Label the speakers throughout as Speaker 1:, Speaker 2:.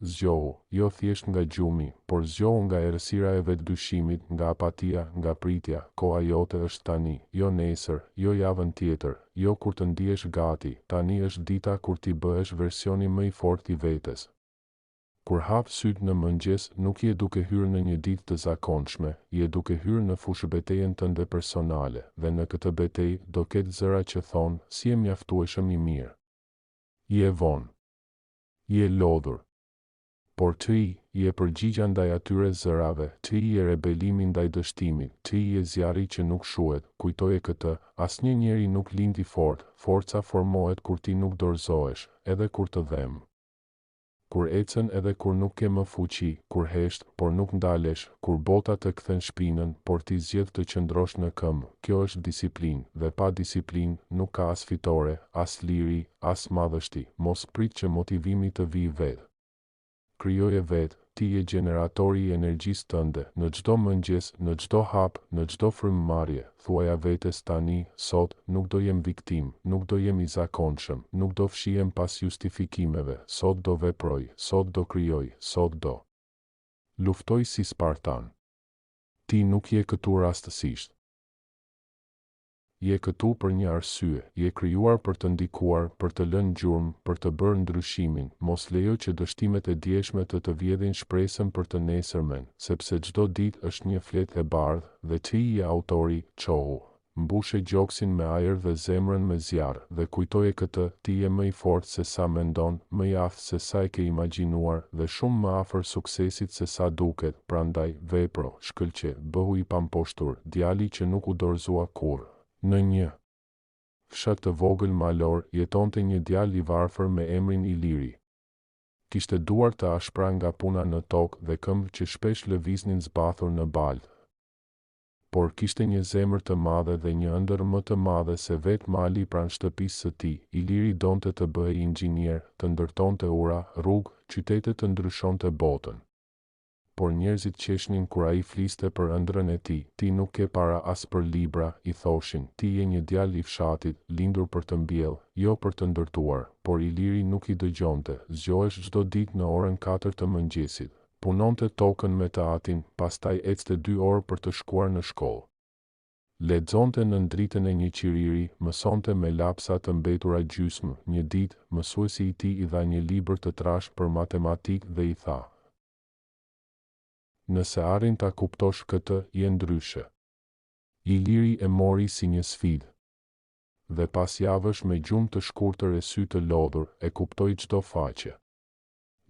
Speaker 1: Zgjohu, jo thjesht nga gjumi, por zgjohu nga errësira e vetëdyshimit, nga apatia, nga pritja. Koha jote është tani, jo nesër, jo javën tjetër, jo kur të ndihesh gati. Tani është dita kur ti bëhesh versioni më i fortë i vetes. Kur hap syt në mëngjes, nuk je duke hyrë në një ditë të zakonshme, je duke hyrë në fushbetejën tënde personale, dhe në këtë betejë do ketë zëra që thonë, si e mjaftueshëm i mirë. Je vonë. Je lodhur. Por ti je përgjigja ndaj atyre zërave, ti je rebelimi ndaj dështimit, ti je zjarri që nuk shuhet. Kujtoje këtë, asnjë njeri nuk lind i fortë, forca formohet kur ti nuk dorëzohesh, edhe kur të dhem. Kur ecën edhe kur nuk ke më fuqi, kur hesht, por nuk ndalesh, kur bota të kthen shpinën, por ti zgjedh të qëndrosh në këmbë. Kjo është disiplinë, dhe pa disiplinë nuk ka as fitore, as liri, as madhështi. Mos prit që motivimi të vijë vetë. Krijoje vetë, ti je generatori i energjisë tënde, në çdo mëngjes, në çdo hap, në çdo frymëmarrje. Thuaja vetes tani, sot, nuk do jem viktim, nuk do jem i zakonshëm, nuk do fshihem pas justifikimeve, sot do veproj, sot do krijoj, sot do luftoj si Spartan. Ti nuk je këtu rastësisht. Je këtu për një arsye, je krijuar për të ndikuar, për të lënë gjurmë, për të bërë ndryshimin. Mos lejo që dështimet e djeshme të vjedhin shpresën për të nesërmen, sepse çdo ditë është një fletë e bardhë, dhe ti je autori. Çohu, mbushe gjoksin me ajër dhe zemrën me zjarr, dhe kujtoje këtë, ti je më i fortë se sa mendon, më i aftë se sa e ke imagjinuar, dhe shumë më afër suksesit se sa duket. Prandaj, vepro, shkëlqe, bëhu i pamposhtur, djali që nuk u dorëzua kurrë. Në një fshat të vogël malor, jetonte një djalë i varfër me emrin Iliri. Kishte duar të ashpra nga puna në tokë dhe këmbë që shpesh lëviznin zbathur në balë. Por kishte një zemër të madhe dhe një ëndër më të madhe se vetë mali pranë shtëpisë së tij. Iliri donte të bëhej inxhinier, të ndërtonte ura, rrugë, qytete, të ndryshonte botën. Por njerëzit qeshnin kur ai fliste për ëndrrën e tij. Ti nuk ke para as për libra, i thoshin. Ti je një djalë i fshatit, lindur për të mbjellë, jo për të ndërtuar. Por Iliri nuk i dëgjonte. Zgjohesh çdo ditë në orën 4 të mëngjesit. Punonte tokën me të atin, pastaj ecte 2 orë për të shkuar në shkollë. Lexonte në dritën e një qiriri, mësonte me lapsa të mbetura gjysmë. Një ditë, mësuesi i tij i dha një libër të trashë për matematikë dhe i tha: "Nëse arrin ta kuptosh këtë, je ndryshe." Iliri e mori si një sfidë. Dhe pas javësh me gjumë të shkurtër e sy të lodhur, e kuptoi çdo faqe,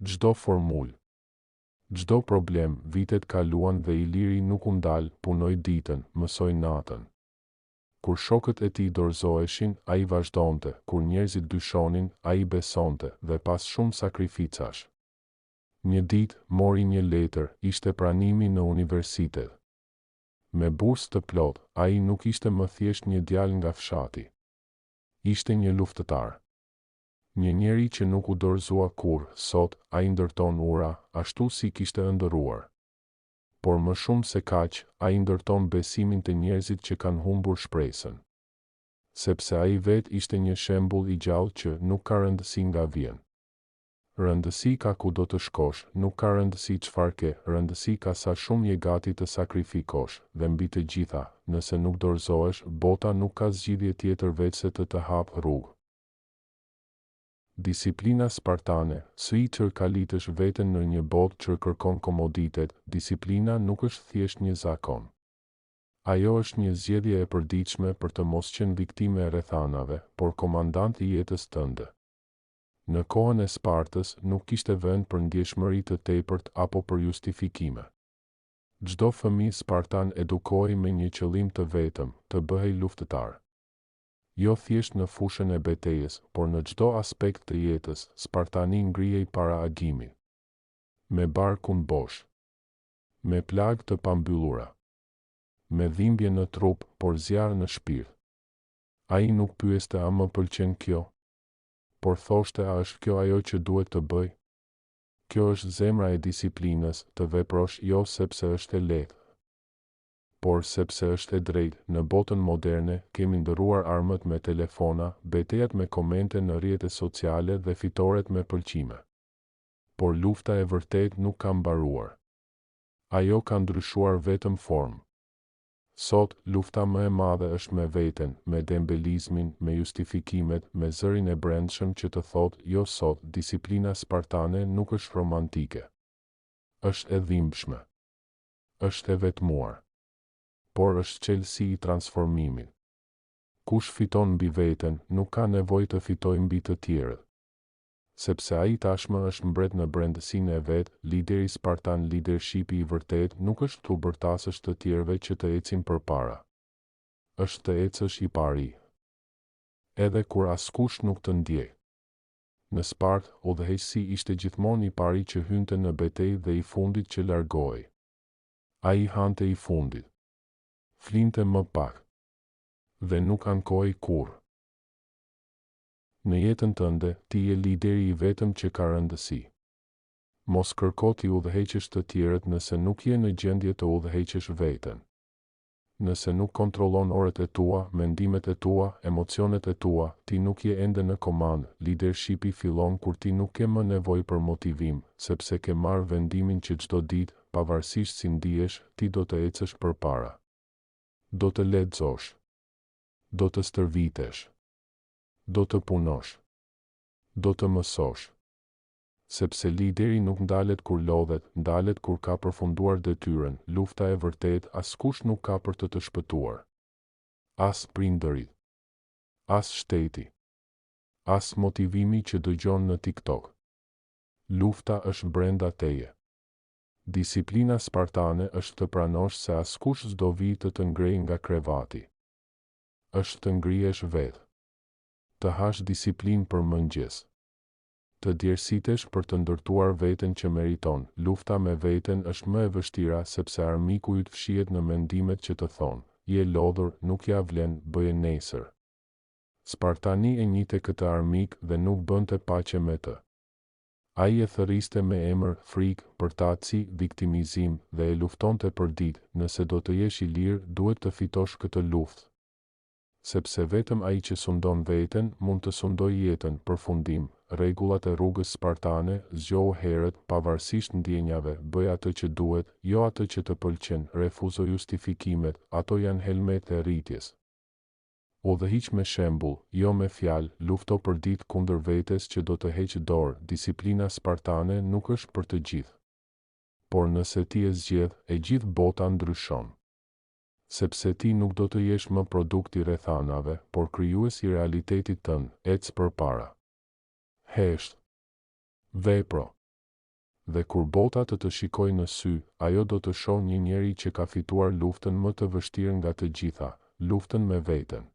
Speaker 1: çdo formulë, çdo problem. Vitet kaluan dhe Iliri nuk u ndal, punoi ditën, mësoi natën. Kur shokët e tij dorëzoheshin, ai vazhdonte, kur njerëzit dyshonin, ai besonte, dhe pas shumë sakrificash. Një ditë, mori një letër, ishte pranimi në universitet. Me bursë të plot, ai nuk ishte më thjesht një djalë nga fshati. Ishte një luftëtar. Një njeri që nuk u dorëzua kurrë. Sot, ai ndërton ura, ashtu si kishte ëndërruar. Por më shumë se kaq, ai ndërton besimin të njerëzit që kanë humbur shpresën. Sepse ai vetë ishte një shembull i gjallë që nuk ka rëndësi nga vjen. Rëndësi ka ku do të shkosh, nuk ka rëndësi çfarë ke, rëndësi ka sa shumë je gati të sakrifikosh, dhe mbi të gjitha, nëse nuk dorëzohesh, bota nuk ka zgjidhje tjetër veçse të hapë rrugë. Disiplina spartane, së i kalitësh veten në një botë që kërkon komoditet. Disiplina nuk është thjesht një zakon. Ajo është një zgjedhje e përditshme për të mos qenë viktime e rrethanave, por komandant i jetës tënde. Në kohën e Spartës nuk kishte vend për ndjeshmëri të tepërt apo për justifikime. Çdo fëmijë spartan edukohej me një qëllim të vetëm, të bëhej luftëtar. Jo thjesht në fushën e betejës, por në çdo aspekt të jetës. Spartani ngrihej para agimit, me barkun bosh, me plagë të pambyllura, me dhimbje në trup, por zjarr në shpirt. Ai nuk pyeste a më pëlqen kjo, por thoshte a është kjo ajo që duhet të bëj. Kjo është zemra e disiplinës, të veprosh jo sepse është e lehtë, por sepse është e drejtë. Në botën moderne kemi ndërruar armët me telefona, betejat me komente në rrjetet sociale dhe fitoret me pëlqime. por lufta e vërtet nuk ka mbaruar. Ajo ka ndryshuar vetëm formë. Sot, lufta më e madhe është me veten, me dembelizmin, me justifikimet, me zërin e brendshëm që të thotë, jo sot, disiplina spartane nuk është romantike. Është e dhimbshme. Është e vetmuar. Por është çelësi i transformimit. Kush fiton mbi veten, nuk ka nevojë të fitojë mbi të tjerët. Sepse ai tashmë është mbret në brendësinë e vet, lideri spartan, leadershipi i vërtet nuk është tu bërtasësh të tjerëve që të ecin përpara. Është të ecësh i pari. Edhe kur askush nuk të ndjej. Në Spartë, udhëheqësi ishte gjithmonë i pari që hynte në betejë dhe i fundit që largohej. Ai hante i fundit. Flinte më pak. Dhe nuk ankohej kurrë. Në jetën tënde, ti je lideri i vetëm që ka rëndësi. Mos kërko ti udhëheqësh të tjerët nëse nuk je në gjendje të udhëheqësh veten. Nëse nuk kontrollon orët e tua, mendimet e tua, emocionet e tua, ti nuk je ende në komandë. Leadershipi fillon kur ti nuk ke më nevojë për motivim, sepse ke marrë vendimin që çdo ditë, pavarësisht si ndihesh, ti do të ecësh përpara. Do të lexosh. Do të stërvitesh. Do të punosh. Do të mësosh. Sepse lideri nuk ndalet kur lodhet, ndalet kur ka përfunduar detyrën. Lufta e vërtet askush nuk ka për të shpëtuar. As prindërit. As shteti. As motivimi që dëgjon në TikTok. Lufta është brenda teje. Disiplina spartane është të pranosh se askush s'do vi të ngrej nga krevati. Është të ngrihesh vetë. Të hash disiplinë për mëngjes. Të djersitesh për të ndërtuar veten që meriton. Lufta me veten është më e vështira sepse armiku yt fshihet në mendimet që të thonë, je lodhur, nuk ja vlen, bëje nesër. Spartani e njihte këtë armik dhe nuk bënte paqe me të. Ai e thërriste me emër, frikë, përtatësi, viktimizim dhe e luftonte për ditë. Nëse do të jesh i lirë, duhet të fitosh këtë luftë. Sepse vetëm ai që sundon veten mund të sundojë jetën. Përfundim, rregullat e rrugës spartane, zgjohu herët, pavarësisht ndjenjave, bëj atë që duhet, jo atë që të pëlqen, refuzo justifikimet, ato janë helmet e rritjes. Udhëhiq me shembull, jo me fjalë, lufto për ditë kundër vetes që do të heqë dorë. Disiplina spartane nuk është për të gjithë. Por nëse ti e zgjedh, e gjithë bota ndryshon. Sepse ti nuk do të jesh më produkt i rrethanave, por krijues i realitetit tënd. Ec përpara. Hesht. Vepro. Dhe kur bota të shikojë në sy, ajo do të shohë një njeri që ka fituar luftën më të vështirë nga të gjitha, luftën me veten.